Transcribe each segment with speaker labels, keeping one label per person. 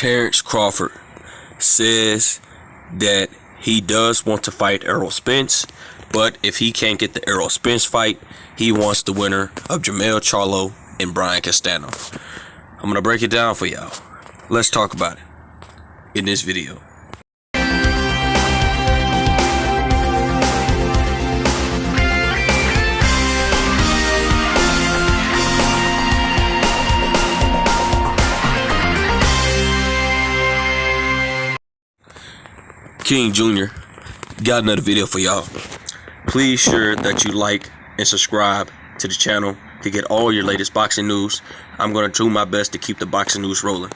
Speaker 1: Terence Crawford says that he does want to fight Errol Spence, but if he can't get the Errol Spence fight, he wants the winner of Jermell Charlo and Brian Castano. I'm going to break it down for y'all. Let's talk about it in this video. King Jr. got another video for y'all. Please sure that you like and subscribe to the channel to get all your latest boxing news. I'm going to do my best to keep the boxing news rolling.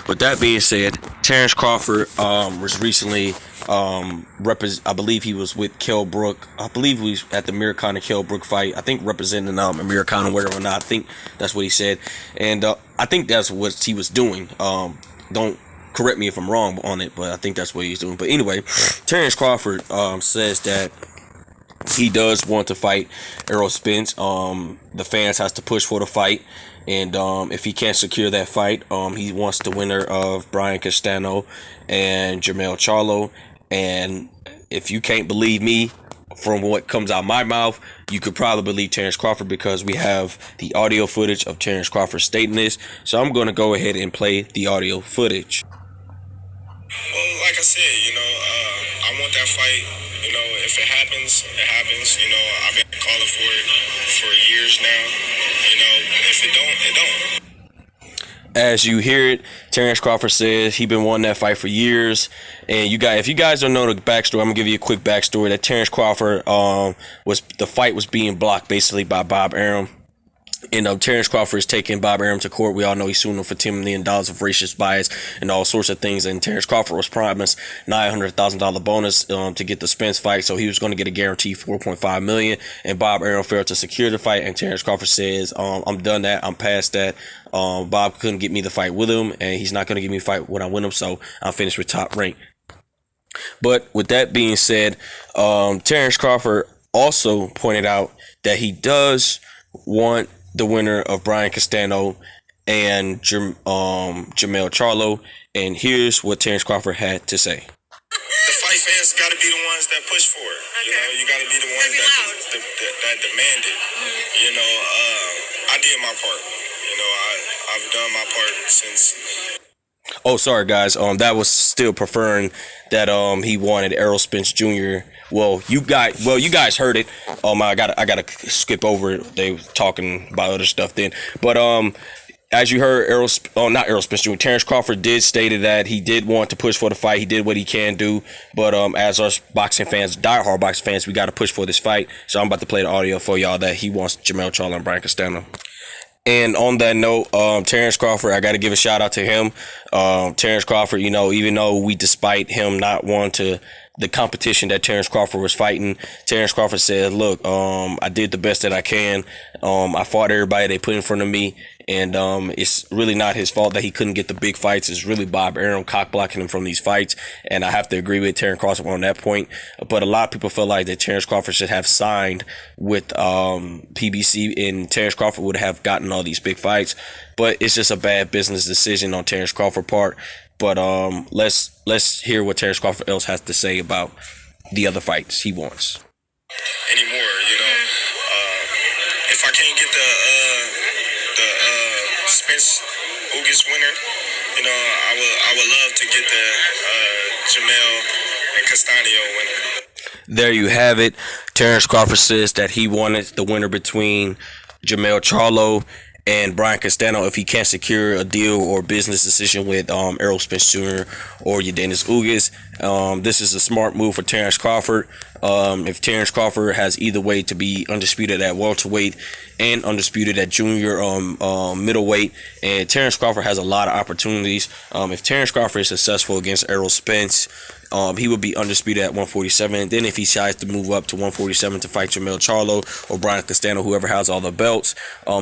Speaker 1: With that being said, Terence Crawford was recently I believe he was with Kell Brook. I believe he was at the Amir Khan and Kell Brook fight. I think representing Amir Khan or whatever or not. I think that's what he said. And I think that's what he was doing. Don't correct me if I'm wrong on it, but I think that's what he's doing. But anyway, Terence Crawford says that he does want to fight Errol Spence. The fans has to push for the fight, and if he can't secure that fight, he wants the winner of Brian Castano and Jermell Charlo. And if you can't believe me from what comes out my mouth, you could probably believe Terence Crawford, because we have the audio footage of Terence Crawford stating this. So I'm going to go ahead and play the audio footage.
Speaker 2: Well, like I said, I want that fight. If it happens, it happens. I've been calling for it for years now. If it don't, it don't.
Speaker 1: As you hear it, Terence Crawford says he been wanting that fight for years. And if you guys don't know the backstory, I'm gonna give you a quick backstory. That Terence Crawford the fight was being blocked basically by Bob Arum. And Terence Crawford is taking Bob Arum to court. We all know he's suing him for $10 million of racist bias and all sorts of things. And Terence Crawford was promised $900,000 bonus to get the Spence fight, so he was going to get a guaranteed $4.5 million. And Bob Arum failed to secure the fight. And Terence Crawford says, "I'm done that. I'm past that. Bob couldn't get me the fight with him, and he's not going to give me a fight when I win him. So I'm finished with Top Rank." But with that being said, Terence Crawford also pointed out that he does want the winner of Brian Castano and Jermell Charlo. And here's what Terence Crawford had to say.
Speaker 2: The fight fans got to be the ones that push for it. Okay. You got to be the ones that demand it. I did my part. I've done my part since.
Speaker 1: Oh, sorry guys. That was still preferring that he wanted Errol Spence Jr. Well, you guys heard it. I gotta skip over it. They were talking about other stuff then. But as you heard, not Errol Spence Jr. Terence Crawford did stated that he did want to push for the fight. He did what he can do. But as us boxing fans, diehard boxing fans, we gotta push for this fight. So I'm about to play the audio for y'all that he wants Jermell Charlo and Brian Castano. And on that note, Terence Crawford, I got to give a shout out to him. Terence Crawford, even though despite him not wanting to, the competition that Terence Crawford was fighting, Terence Crawford said, "Look, I did the best that I can. I fought everybody they put in front of me. And it's really not his fault that he couldn't get the big fights. It's really Bob Arum cock blocking him from these fights. And I have to agree with Terence Crawford on that point. But a lot of people feel like that Terence Crawford should have signed with PBC, and Terence Crawford would have gotten all these big fights. But it's just a bad business decision on Terence Crawford's part. But let's hear what Terence Crawford else has to say about the other fights he wants.
Speaker 2: Anymore, if I can't get the Spence August winner, I would love to get the Jermell and Castano winner.
Speaker 1: There you have it. Terence Crawford says that he wanted the winner between Jermell Charlo and Brian Castano if he can't secure a deal or business decision with Errol Spence Jr. or Yordenis Ugas. This is a smart move for Terence Crawford. If Terence Crawford has either way to be undisputed at welterweight and undisputed at junior middleweight, and Terence Crawford has a lot of opportunities. If Terence Crawford is successful against Errol Spence, he would be undisputed at 147. Then if he decides to move up to 147 to fight Jermell Charlo or Brian Castano, whoever has all the belts,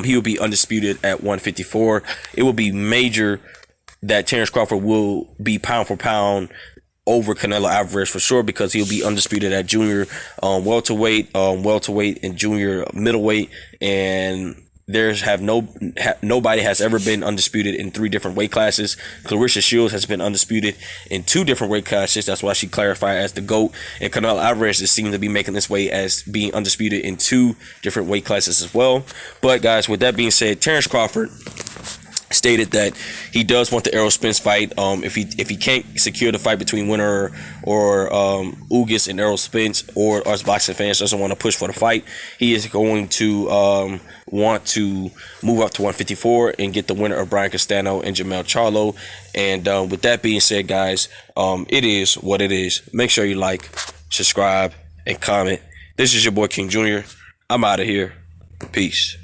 Speaker 1: he would be undisputed at 154. It will be major that Terence Crawford will be pound for pound over Canelo Alvarez for sure, because he'll be undisputed at junior welterweight and junior middleweight, and nobody has ever been undisputed in 3 different weight classes. Clarissa Shields has been undisputed in 2 different weight classes. That's why she clarified as the GOAT. And Canelo Alvarez is seen to be making this way as being undisputed in 2 different weight classes as well. But guys, with that being said, Terence Crawford stated that he does want the Errol Spence fight. If he can't secure the fight between winner or Ugas and Errol Spence, or us boxing fans doesn't want to push for the fight, he is going to want to move up to 154 and get the winner of Brian Castano and Jermell Charlo. And with that being said, guys, it is what it is. Make sure you like, subscribe, and comment. This is your boy King Jr. I'm out of here. Peace.